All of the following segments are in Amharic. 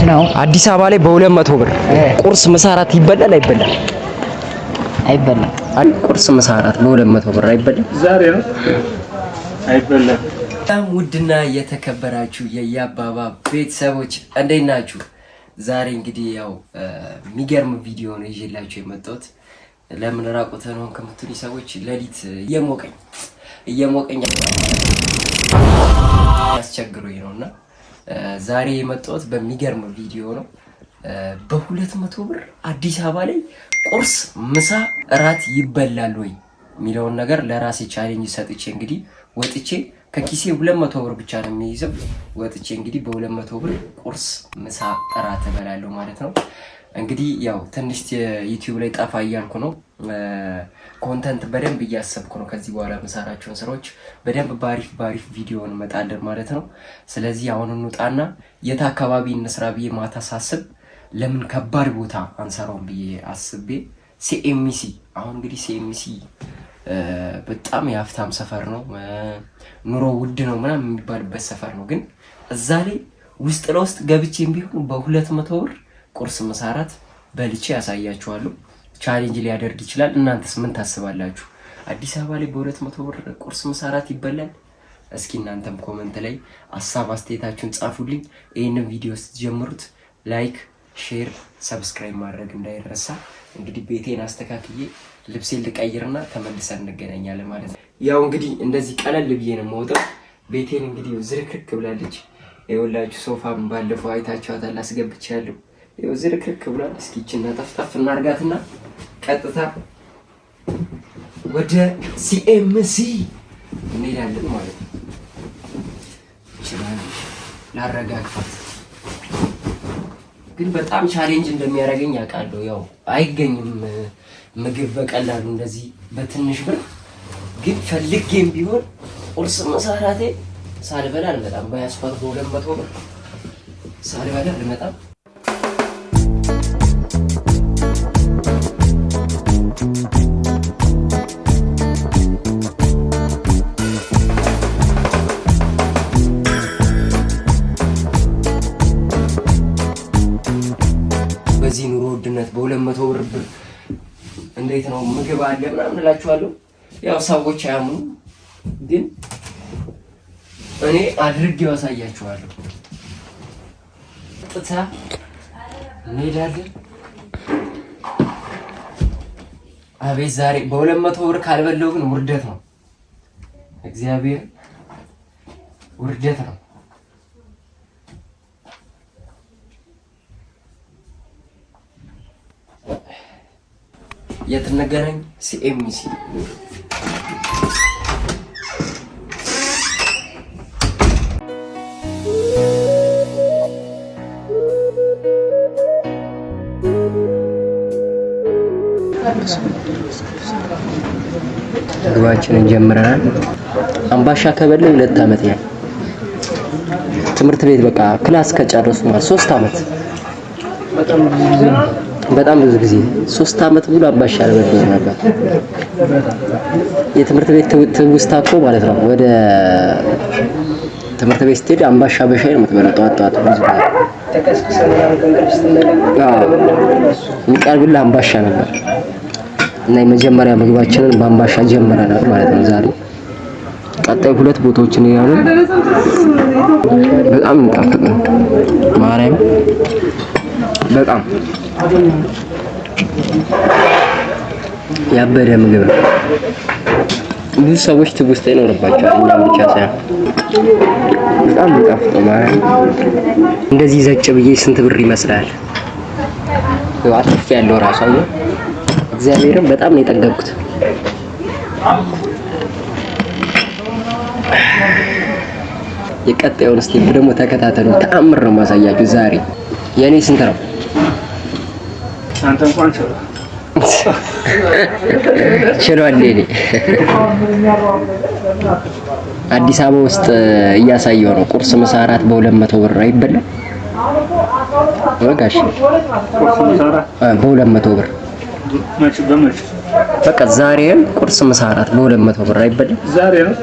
ነው አዲስ አበባ ላይ በ200 ብር ቁርስ ምሳ እራት ይበላል አይበላም? አይበላም። ቁርስ ምሳ እራት በ200 ብር አይበላም? ዛሬ ነው አይበላም። በጣም ውድና የተከበራችሁ የያባባ ቤተሰቦች እንዴት ናችሁ? ዛሬ እንግዲህ ያው የሚገርም ቪዲዮ ነው ይዤላችሁ የመጣሁት። ለምን ራቁተህ ነው ከምትሉኝ ሰዎች ሌሊት እየሞቀኝ ያስቸግሩኝ ነውና ዛሬ የመጣሁት በሚገርም ቪዲዮ ነው። በ200 ብር አዲስ አበባ ላይ ቁርስ ምሳ እራት ይበላል ወይ የሚለውን ነገር ለራሴ ቻሌንጅ ሰጥቼ እንግዲህ ወጥቼ ከኪሴ 200 ብር ብቻ ነው የሚይዘው። ወጥቼ እንግዲህ በ200 ብር ቁርስ ምሳ እራት እበላለሁ ማለት ነው። እንግዲህ ያው ትንሽ ዩቲዩብ ላይ ጠፋ እያልኩ ነው። ኮንተንት በደንብ እያሰብኩ ነው። ከዚህ በኋላ መሰራቸውን ስራዎች በደንብ ባሪፍ ቪዲዮ እንመጣለን ማለት ነው። ስለዚህ አሁን እንውጣና የት አካባቢ እንስራ ብዬ ማታ ሳስብ ለምን ከባድ ቦታ አንሰራውም ብዬ አስቤ ሲኤምሲ። አሁን እንግዲህ ሲኤምሲ በጣም የሀብታም ሰፈር ነው፣ ኑሮ ውድ ነው ምናምን የሚባልበት ሰፈር ነው። ግን እዛ ላይ ውስጥ ለውስጥ ገብቼም ቢሆን በ200 ብር ቁርስ ምሳ እራት በልቼ ያሳያችኋለሁ። ቻሌንጅ ሊያደርግ ይችላል። እናንተስ ምን ታስባላችሁ? አዲስ አበባ ላይ በ200 ብር ቁርስ ምሳ እራት ይበላል? እስኪ እናንተም ኮመንት ላይ ሀሳብ አስተያየታችሁን ጻፉልኝ። ይህንን ቪዲዮ ስትጀምሩት ላይክ፣ ሼር፣ ሰብስክራይብ ማድረግ እንዳይረሳ። እንግዲህ ቤቴን አስተካክዬ ልብሴን ልቀይርና ተመልሰን እንገናኛለን ማለት ነው። ያው እንግዲህ እንደዚህ ቀለል ብዬ ነው የምወጣው። ቤቴን እንግዲህ ዝርክርክ ብላለች። የወላችሁ ሶፋም ባለፈው አይታችኋታል፣ አስገብቻለሁ። ይኸው ዝርክርክ ብሏል። እስኪ እቺና ጠፍጠፍ እናርጋትና ቀጥታ ወደ ሲኤምሲ እንሄዳለን ማለት ነው። ይችላል ላረጋግፋት፣ ግን በጣም ቻሌንጅ እንደሚያደርገኝ አውቃለሁ። ያው አይገኝም ምግብ በቀላሉ እንደዚህ በትንሽ ብር፣ ግን ፈልጌም ቢሆን ቁርስ ምሳ እራቴ ሳልበላ አልመጣም። በያስኳት በ200 ብር ሳልበላ አልመጣም። በዚህ ኑሮ ውድነት በ200 ብር እንዴት ነው ምግብ አለ ምናምን እላችኋለሁ። ያው ሰዎች አያምኑ፣ ግን እኔ አድርጌው አሳያችኋለሁ። ጥታ እንሄዳለን። አቤት ዛሬ በ200 ብር ካልበለው ግን ውርደት ነው። እግዚአብሔር ውርደት ነው። የት እንገናኝ? ሲኤምሲ። ምግባችንን ጀምረናል። አምባሻ ከበለው 2 ዓመት ያህል ትምህርት ቤት በቃ ክላስ ከጨረሱ 3 ዓመት በጣም ብዙ ጊዜ 3 ዓመት ሙሉ አምባሻ አልበላሁም ነበር። የትምህርት ቤት ትውስታ እኮ ማለት ነው። ወደ ትምህርት ቤት ስትሄድ አምባሻ በሻይ ነው የምትበላው። ጠዋት ብዙ የሚቀርብልህ አምባሻ ነበር እና የመጀመሪያ ምግባችንን በአምባሻ ጀምረናል ማለት ነው ዛሬ። ቀጣይ 2 ቦታዎችን ያሉን በጣም እንጣፍጥ ነው ማርያም፣ በጣም ያበደ ምግብ ነው። ብዙ ሰዎች ትውስታ ይኖርባቸዋል፣ እኛም ብቻ ሳይሆን በጣም እንጣፍጥ ማርያም። እንደዚህ ዘጭ ብዬ ስንት ብር ይመስላል? አጥፍ ያለው ራሱ ነው። እግዚአብሔርን በጣም ነው የጠገብኩት። የቀጣዩን ስቴፕ ደግሞ ተከታተሉ። ተአምር ነው ማሳያችሁ ዛሬ። የኔ ስንት ነው? አንተ እንኳን ችሏል። እኔ አዲስ አበባ ውስጥ እያሳየው ነው። ቁርስ ምሳ እራት በ200 ብር አይበላም ወጋሽ? በ200 ብር በቃ ዛሬም ቁርስ ምሳ እራት በ200 ብር አይበላም? ዛሬ ነው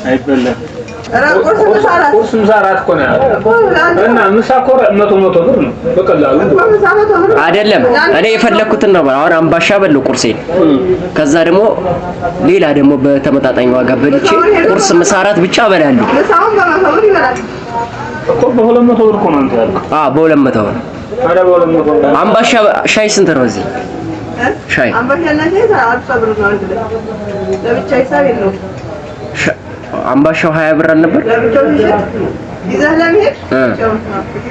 አይበላም። ቁርስ ምሳ እራት እኮ ነው እና ምሳ እኮ 100 ብር ነው በቀላሉ አይደለም። እኔ የፈለኩትን ነው። አሁን አምባሻ በለው ቁርሴን፣ ከዛ ደግሞ ሌላ ደግሞ በተመጣጣኝ ዋጋ በልቼ ቁርስ ምሳ እራት ብቻ እበላለሁ እኮ በ200 ብር እኮ ነው አንተ ያልከው። በ200 ብር። አረ በ200 ብር አምባሻ ሻይ ስንት ነው እዚህ? ሻይ አምባሻና ሻይ 40 ብር ነው አንድ ላይ ለብቻ ሂሳብ የለውም። አምባሻው 20 ብር አልነበር? ለብቻው ይሸጥ ይዘህ ለመሄድ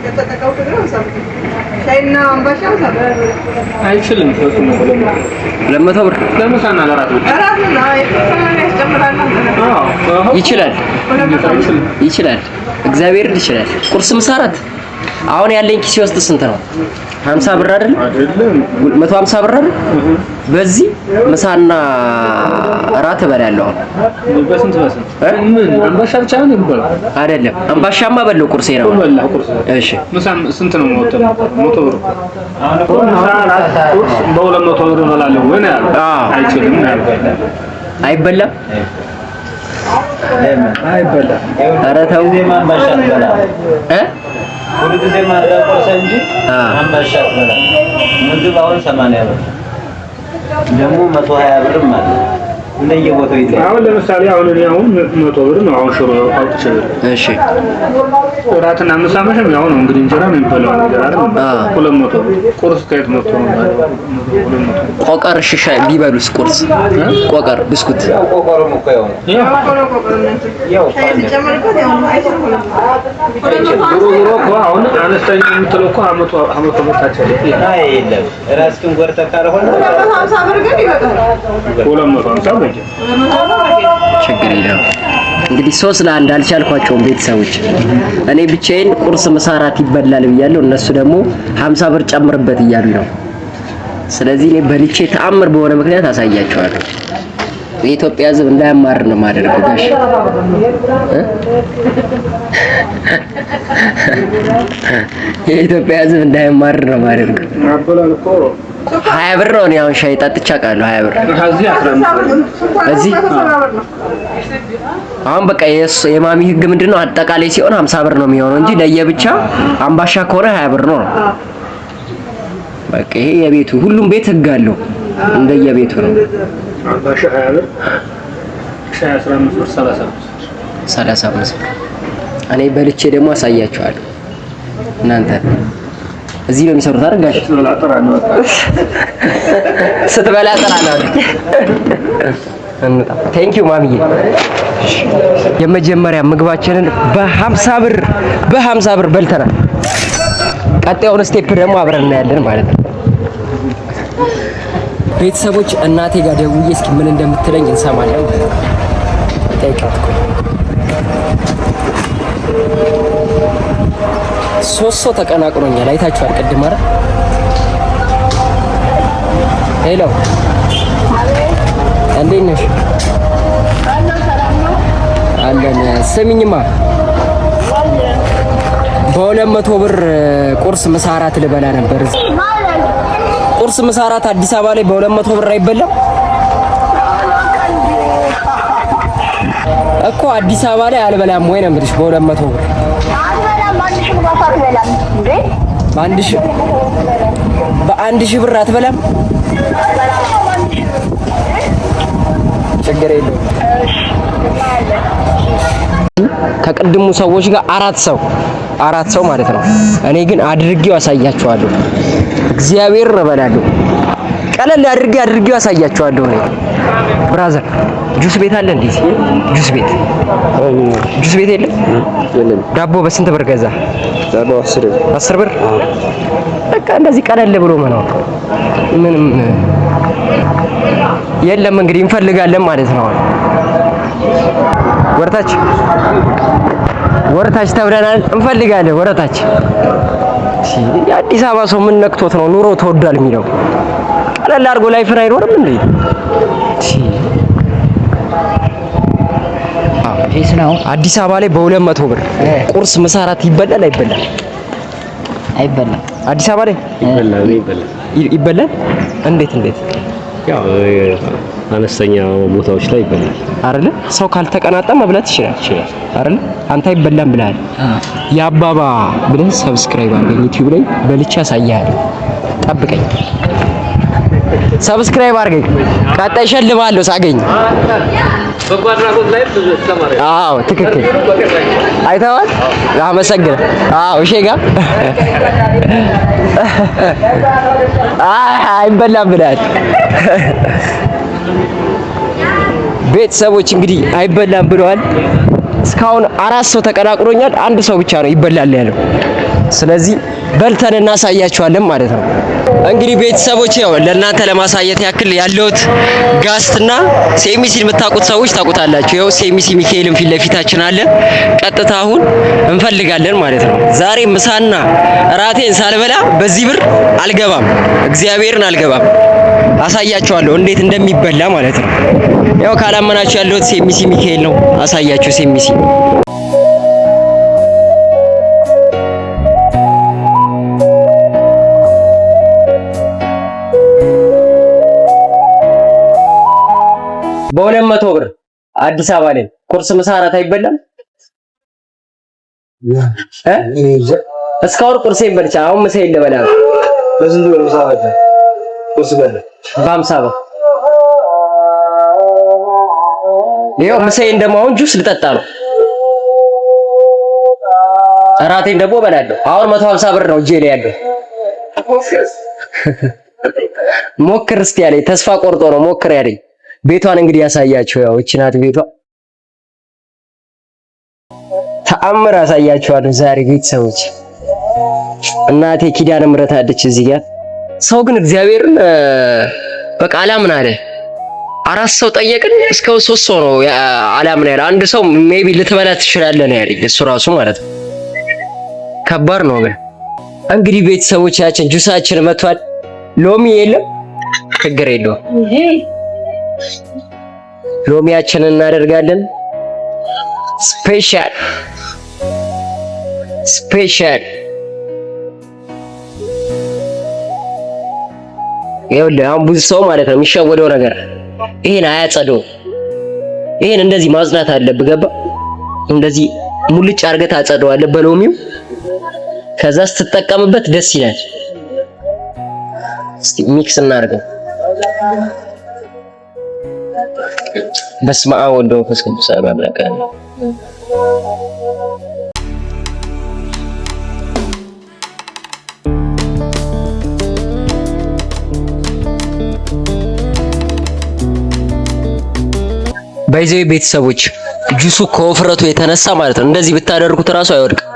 ከተጠቀቀው ደግሞ ሻይና አምባሻው አይችልም። 200 ብር ለምሳና ለራት ብቻ ይችላል። እግዚአብሔር ይችላል። ቁርስ ምሳ እራት አሁን ያለኝ ኪሴ ውስጥ ስንት ነው? 50 ብር አይደል? 150 ብር አይደል? በዚህ ምሳና እራት እበላለሁ። በስንት ምን አምባሻ ብቻ ነው የሚባለው? አይደለም፣ አምባሻማ በለው ቁርሴ ነው። እሺ ምሳ ስንት ነው? 100 ብር። ቁርስ በ200 ብር እበላለሁ ወይ ነው ያለው? አይችልም ነው ያለው። አይበላም። ኧረ ተው ሁሉ ጊዜ ማድረግ ቁርስ እንጂ አምባሻ አትበላ። ምግብ አሁን 80 ብር ደግሞ 120 ብርም አለ። እንደየቦታው ይለያል። አሁን ለምሳሌ እኔ 100 ብር ነው አሁን ሽሮ አውጥቼ። እሺ እራትና ምሳ መቼም ያው ነው እንግዲህ እንጀራ ነው የሚበላው ነገር አይደል? 200 ቁርስ ከየት መጥቶ ነው? ቆቀር ሻይ ቢበሉስ ቁርስ ቆቀር ብስኩት ቆቆሮም እኮ ያው ዞሮ እኮ አሁን አነስተኛ የምትለው እኮ አመቱ በታች የለም። ራስህን ጎርተህ ካልሆነ 50 ብር ግን ይበቃል። 250 ብር ችግር የለውም። እንግዲህ 3 ለ1 አልቻልኳቸውም ቤተሰቦች። እኔ ብቻዬን ቁርስ ምሳ እራት ይበላል ብያለሁ። እነሱ ደግሞ 50 ብር ጨምርበት እያሉኝ ነው። ስለዚህ እኔ በልቼ ተአምር በሆነ ምክንያት አሳያቸዋለሁ። የኢትዮጵያ ሕዝብ እንዳያማር ነው ማደርገው ጋሽ የኢትዮጵያ ሕዝብ እንዳያማር ነው ማደርገው። 20 ብር ነው። እኔ አሁን ሻይ ጠጥቼ አውቃለሁ። 20 ብር እዚህ አሁን በቃ የማሚ ህግ ምንድነው? አጠቃላይ ሲሆን 50 ብር ነው የሚሆነው እንጂ ለየብቻ አምባሻ ከሆነ 20 ብር ነው። በቃ ይሄ የቤቱ ሁሉም ቤት ህግ አለው፣ እንደየቤቱ ነው። አምባሻ 20 ብር፣ ሻይ 15 ብር፣ 35 ብር። እኔ በልቼ ደግሞ አሳያቸዋለሁ። እናንተ እዚህ ነው የሚሰሩት አይደል ጋሽ? ስትበላ ጥራ ነው። እንጣ ቴንክ ዩ ማሚዬ። የመጀመሪያ ምግባችንን በ50 ብር በልተናል። ቀጣዩን ስቴፕ ደግሞ አብረን እናያለን ማለት ነው። ቤተሰቦች እናቴ ጋር ደውዬ እስኪ ምን እንደምትለኝ እንሰማለን ማለት ነው። ጠይቃት እኮ 3 ሰው ተቀናቅሮኛል። አይታችኋል ቅድም አይደል? ሄሎ እንዴት ነሽ? አለን። ስሚኝማ በ200 ብር ቁርስ ምሳ እራት ልበላ ነበር። ቁርስ ምሳ እራት አዲስ አበባ ላይ በ200 ብር አይበላም እኮ። አዲስ አበባ ላይ አልበላም ወይ ነው የምልሽ። በ200 ብር በአንድ ሺህ ብር አትበላም? ችግር የለውም። ከቅድሙ ሰዎች ጋር አራት ሰው ማለት ነው። እኔ ግን አድርጌው አሳያቸዋለሁ። እግዚአብሔር እበላለሁ። ቀለል አድርጌው አሳያቸዋለሁ። እኔ ብራዘር ጁስ ቤት አለ እንዴ? ጁስ ቤት የለም። ዳቦ በስንት ብር ገዛ? ዳቦ 10 ብር። በቃ እንደዚህ ቀለል ብሎ መኖር ምንም የለም። እንግዲህ እንፈልጋለን ማለት ነው። ወርታች ተብለናል። እንፈልጋለን ወርታች። የአዲስ አበባ ሰው ምን ነክቶት ነው ኑሮ ተወዷል የሚለው? ቀለል አድርጎ ላይፍን አይኖርም እንዴ? ፌስ ነው። አዲስ አበባ ላይ በ200 ብር ቁርስ ምሳ እራት ይበላል አይበላም? አይበላም። አዲስ አበባ ላይ ይበላል። እንዴት? ያው አነስተኛ ቦታዎች ላይ ይበላል አይደለ? ሰው ካልተቀናጣ መብላት ይችላል አይደለ? አንተ አይበላም ብለሃል። የአባባ ብለህ ሰብስክራይብ አድርገኝ ዩቲዩብ ላይ በልቻ ያሳያል። ጠብቀኝ፣ ሰብስክራይብ አድርገኝ። ቀጣይ እሸልምሃለሁ ሳገኝ። አዎ ትክክል አይተዋል። አመሰግናለሁ። አዎ እሺ ጋር አይበላም ብለሃል። ቤተሰቦች እንግዲህ አይበላም ብለዋል። እስካሁን 4 ሰው ተቀላቅሎኛል። አንድ ሰው ብቻ ነው ይበላል ያለው። ስለዚህ በልተን እናሳያችኋለን ማለት ነው። እንግዲህ ቤተሰቦች ያው ለእናንተ ለማሳየት ያክል ያለውት ጋስትና ሴሚሲን የምታውቁት ሰዎች ታውቁታላችሁ። ያው ሴሚሲ ሚካኤልን ፊት ለፊታችን አለ። ቀጥታ አሁን እንፈልጋለን ማለት ነው። ዛሬ ምሳና እራቴን ሳልበላ በዚህ ብር አልገባም፣ እግዚአብሔርን አልገባም። አሳያችኋለሁ እንዴት እንደሚበላ ማለት ነው። ያው ካላመናችሁ ያለውት ሴሚሲ ሚካኤል ነው። አሳያችሁ ሴሚሲ በ200 ብር አዲስ አበባ ላይ ቁርስ ምሳ እራት አይበላም። እስካሁን ቁርሴን በልቻ አሁን ምሳዬን ልበላ ነው። በስንት ብር ምሳ በላ? ቁርስ በላ በ50 ብር። ይኸው ምሳዬን ደግሞ አሁን ጁስ ልጠጣ ነው። እራቴን ደግሞ በላለሁ። አሁን 150 ብር ነው እጄ ላይ ያለው። ሞክር እስቲ ያለኝ ተስፋ ቆርጦ ነው ሞክር ያለኝ። ቤቷን እንግዲህ ያሳያችሁ። ያው እቺ ናት ቤቷ። ተአምር ያሳያችኋለሁ ዛሬ ቤተሰቦች። እናቴ ኪዳነ ምሕረት አለች እዚህ ጋር። ሰው ግን እግዚአብሔርን በቃ አላምን አለ። 4 ሰው ጠየቅን፣ እስከ 3 ሰው ነው አላምን ያለ። አንድ ሰው ሜቢ ልትበላ ትችላለህ ነው ያለኝ እሱ ራሱ ማለት ነው። ከባድ ነው ግን እንግዲህ ቤተሰቦቻችን ጁሳችን መጥቷል። ሎሚ የለም ችግር የለውም። ሎሚያችንን እናደርጋለን። ስፔሻል ይኸውልህ አሁን ብዙ ሰው ማለት ነው የሚሸወደው ነገር ይሄን አያጸደው። ይሄን እንደዚህ ማጽዳት አለብህ። ገባ? እንደዚህ ሙልጭ አድርገህ ታጸደዋለህ በሎሚው። ከዛ ስትጠቀምበት ደስ ይላል። እስቲ ሚክስ እናድርገው። በስመ አብ ወወልድ ወመንፈስ ቅዱስ አሐዱ አምላክ። ባይዘይ ቤተሰቦች ጁሱ ከወፍረቱ የተነሳ ማለት ነው እንደዚህ ብታደርጉት እራሱ አይወድቅም።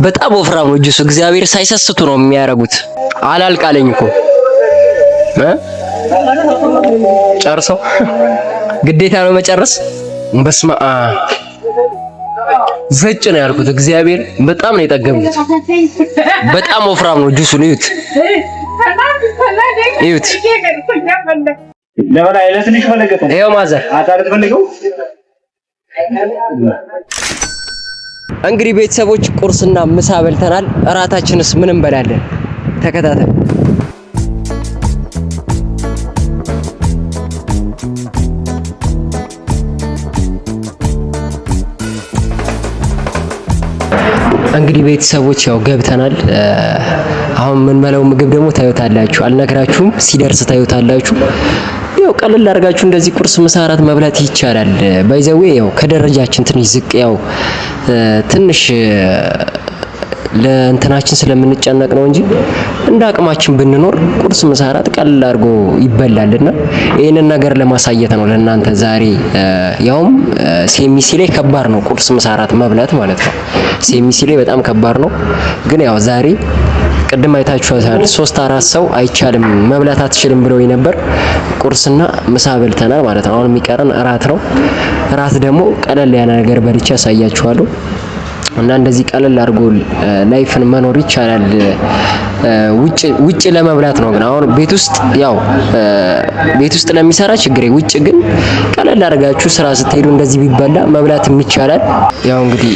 በጣም ወፍራም ነው ጁሱ። እግዚአብሔር ሳይሰስቱ ነው የሚያረጉት። አላልቃለኝ እኮ ጨርሰው ግዴታ ነው መጨረስ። በስመ አብ ዘጭ ነው ያልኩት። እግዚአብሔር በጣም ነው የጠገምኩት። በጣም ወፍራም ነው ጁሱ። እዩት። ለበላ አይለትንሽ ፈለገው። ይሄው ማዘር አታርት ፈለገው። እንግዲህ ቤተሰቦች ቁርስና ምሳ በልተናል። እራታችንስ ምን እንበላለን? ተከታተሉ። እንግዲህ ቤተሰቦች ያው ገብተናል። አሁን የምንበላው ምግብ ደግሞ ታዩታላችሁ። አልነግራችሁም፣ ሲደርስ ታዩታላችሁ። ያው ቀለል አድርጋችሁ እንደዚህ ቁርስ ምሳ እራት መብላት ይቻላል። ባይዘዌ ያው ከደረጃችን ትንሽ ዝቅ ያው ትንሽ ለእንትናችን ስለምንጨነቅ ነው እንጂ እንደ አቅማችን ብንኖር ቁርስ ምሳ እራት ቀለል አድርጎ ይበላልና ይሄንን ነገር ለማሳየት ነው ለእናንተ ዛሬ። ያውም ሴሚሲ ላይ ከባድ ነው ቁርስ ምሳ እራት መብላት ማለት ነው። ሴሚሲ ላይ በጣም ከባድ ነው። ግን ያው ዛሬ ቅድም አይታችኋታል። 3-4 ሰው አይቻልም መብላት አትችልም ብለው ነበር። ቁርስና ምሳ በልተናል ማለት ነው። አሁን የሚቀረን እራት ነው። እራት ደግሞ ቀለል ያለ ነገር በልቼ ያሳያችኋለሁ። እና እንደዚህ ቀለል አድርጎ ላይፍን መኖር ይቻላል። ውጭ ለመብላት ነው ግን አሁን ቤት ውስጥ ያው ቤት ውስጥ ለሚሰራ ችግር፣ ውጭ ግን ቀለል አድርጋችሁ ስራ ስትሄዱ እንደዚህ ቢበላ መብላትም ይቻላል። ያው እንግዲህ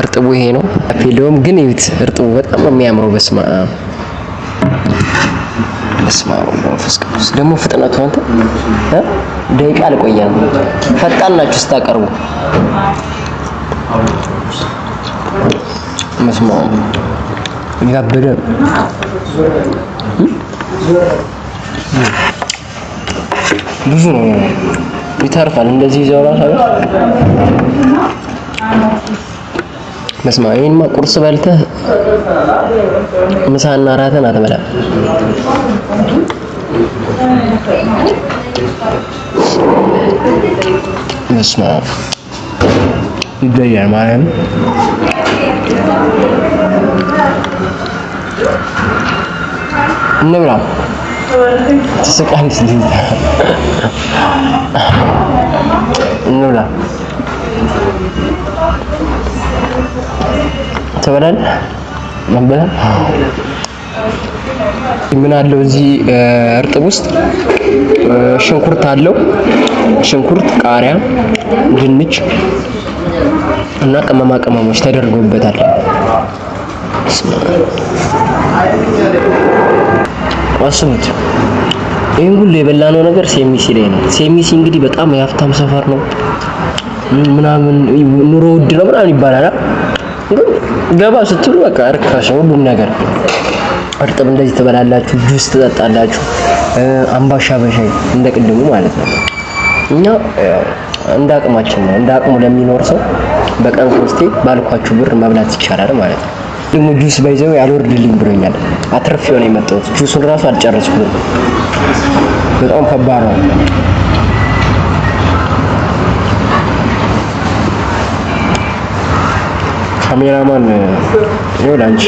እርጥቡ ይሄ ነው። ፊልም ግን እዩት፣ እርጥቡ በጣም ነው የሚያምረው። በስማ በስመ አብ ወመንፈስ ቅዱስ። ደግሞ ፍጥነቱ አንተ ደቂቃ አልቆየም። ፈጣን ናችሁ ስታቀርቡ። በስመ አብ ያበደ ብዙ ነው ይተርፋል። እንደዚህ ይዘው ራሱ በስመ አብ። ይሄንማ ቁርስ በልተህ ምሳና እራትን አትበላም። በስመ አብ ይለያል ማለት ነው። እንብላ ትስቃለች ልጅ እንብላ ትበላለህ መበላል ምን አለው እዚህ እርጥብ ውስጥ ሽንኩርት አለው። ሽንኩርት፣ ቃሪያ፣ ድንች እና ቅመማ ቅመሞች ተደርጎበታል። አስቡት ይሄን ሁሉ የበላነው ነገር ሴሚሲ ላይ ነው። ሴሚሲ እንግዲህ በጣም የሀብታም ሰፈር ነው ምናምን ኑሮ ውድ ነው ምናምን ይባላል። ግን ገባ ስትሉ በቃ ርካሽ ነው ሁሉም ነገር። እርጥብ እንደዚህ ትበላላችሁ፣ ጁስ ትጠጣላችሁ፣ አምባሻ በሻይ እንደቅድሙ ማለት ነው። እኛ እንደ አቅማችን ነው። እንደ አቅሙ ለሚኖር ሰው በቀን 3 ባልኳችሁ ብር መብላት ይቻላል ማለት ነው። ደግሞ ጁስ ባይዘው ያልወርድልኝ ብሎኛል። አትርፌው ነው የመጣሁት። ጁሱን ራሱ አልጨረስኩትም። በጣም ከባድ ነው። ካሜራማን ይወላንች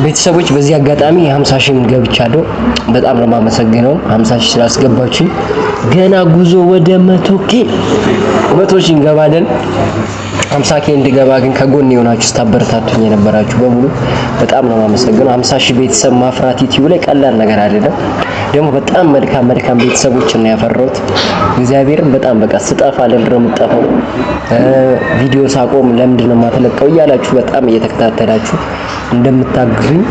ቤተሰቦች በዚህ አጋጣሚ 50 ሺህ ገብቻለሁ። በጣም ነው የማመሰግነው 50 ሺህ ስላስገባችኝ። ገና ጉዞ ወደ 100 ሺህ እንገባለን። 50 ሺህ እንድገባ ግን ከጎን የሆናችሁ ስታበረታቱኝ የነበራችሁ በሙሉ በጣም ነው የማመሰግነው። 50 ሺህ ቤተሰብ ማፍራት ዩቲዩብ ላይ ቀላል ነገር አይደለም። ደግሞ በጣም መልካም ቤተሰቦችን ነው ያፈራሁት። እግዚአብሔርን በጣም በቃ ስጠፋ ለምንድነው የምጠፋው? ቪዲዮ ሳቆም ለምንድን ነው የማትለቀው እያላችሁ በጣም እየተከታተላችሁ እንደምታግዙኝ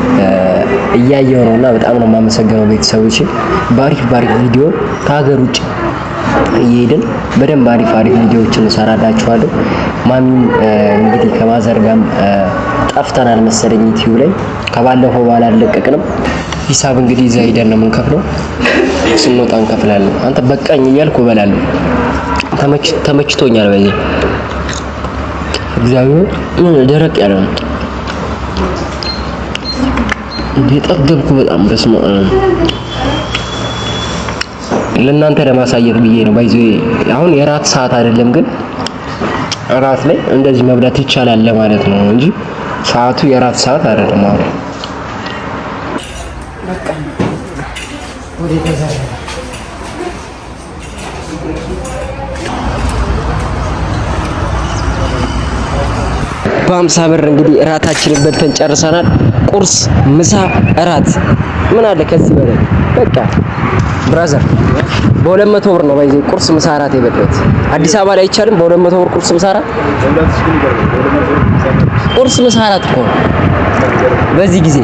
እያየሁ ነውና በጣም ነው የማመሰግነው ቤተሰቦቼ። ባሪፍ ቪዲዮ ከሀገር ውጭ እየሄድን በደንብ አሪፍ ቪዲዮዎችን እንሰራላችኋለሁ። ማሚም እንግዲህ ከማዘርጋም ጠፍተናል መሰለኝ ዩቲዩብ ላይ ከባለፈው በኋላ አልለቀቅንም። ሂሳብ እንግዲህ እዛ ሄደን ነው የምንከፍለው። ስንወጣ እንከፍላለን። አንተ በቃኝ እያልኩ እበላለሁ። ተመችቶኛል። በዚህ እግዚአብሔር ደረቅ ያለ ነው የጠገብኩ በጣም በስመ አብ። ለእናንተ ለማሳየት ብዬ ነው። ባይዞ አሁን የራት ሰዓት አይደለም፣ ግን ራት ላይ እንደዚህ መብላት ይቻላል ለማለት ነው እንጂ ሰዓቱ የራት ሰዓት አይደለም። አሁን በቃ ወደ ተዘራ በ50 ብር እንግዲህ እራታችንን በልተን ጨርሰናል። ቁርስ፣ ምሳ፣ እራት ምን አለ ከዚህ በላይ? በቃ ብራዘር በ200 ብር ነው ባይዘይ ቁርስ፣ ምሳ፣ እራት የበላሁት። አዲስ አበባ ላይ አይቻልም በ200 ብር ቁርስ፣ ምሳ፣ እራት። ቁርስ፣ ምሳ፣ እራት እኮ በዚህ ጊዜ።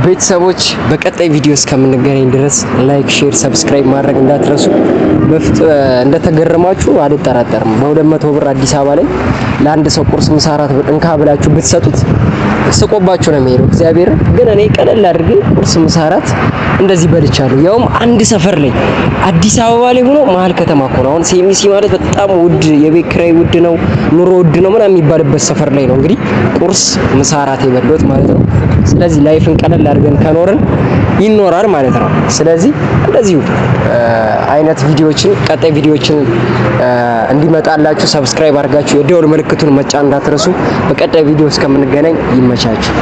ቤተሰቦች በቀጣይ ቪዲዮ እስከምንገናኝ ድረስ ላይክ፣ ሼር፣ ሰብስክራይብ ማድረግ እንዳትረሱ። እንደተገረማችሁ አልጠራጠርም። በ200 ብር አዲስ አበባ ላይ ለአንድ ሰው ቁርስ፣ ምሳ፣ እራት እንካ ብላችሁ ብትሰጡት ስቆባችሁ ነው የሚሄደው። እግዚአብሔር ግን እኔ ቀለል አድርጌ ቁርስ፣ ምሳ፣ እራት እንደዚህ በልቻለሁ። ያውም አንድ ሰፈር ላይ አዲስ አበባ ላይ ሆኖ መሀል ከተማ እኮ ነው። አሁን ሴሚሲ ማለት በጣም ውድ፣ የቤት ኪራይ ውድ ነው፣ ኑሮ ውድ ነው ምናምን የሚባልበት ሰፈር ላይ ነው እንግዲህ ቁርስ፣ ምሳ፣ እራት የበላሁት ማለት ነው። ስለዚህ ላይፍን ቀለል አድርገን ከኖርን ይኖራል ማለት ነው። ስለዚህ እንደዚሁ አይነት ቪዲዮዎችን ቀጣይ ቪዲዮዎችን እንዲመጣላችሁ ሰብስክራይብ አድርጋችሁ የደወል ምልክቱን መጫን እንዳትረሱ። በቀጣይ ቪዲዮ እስከምንገናኝ ይመቻችሁ።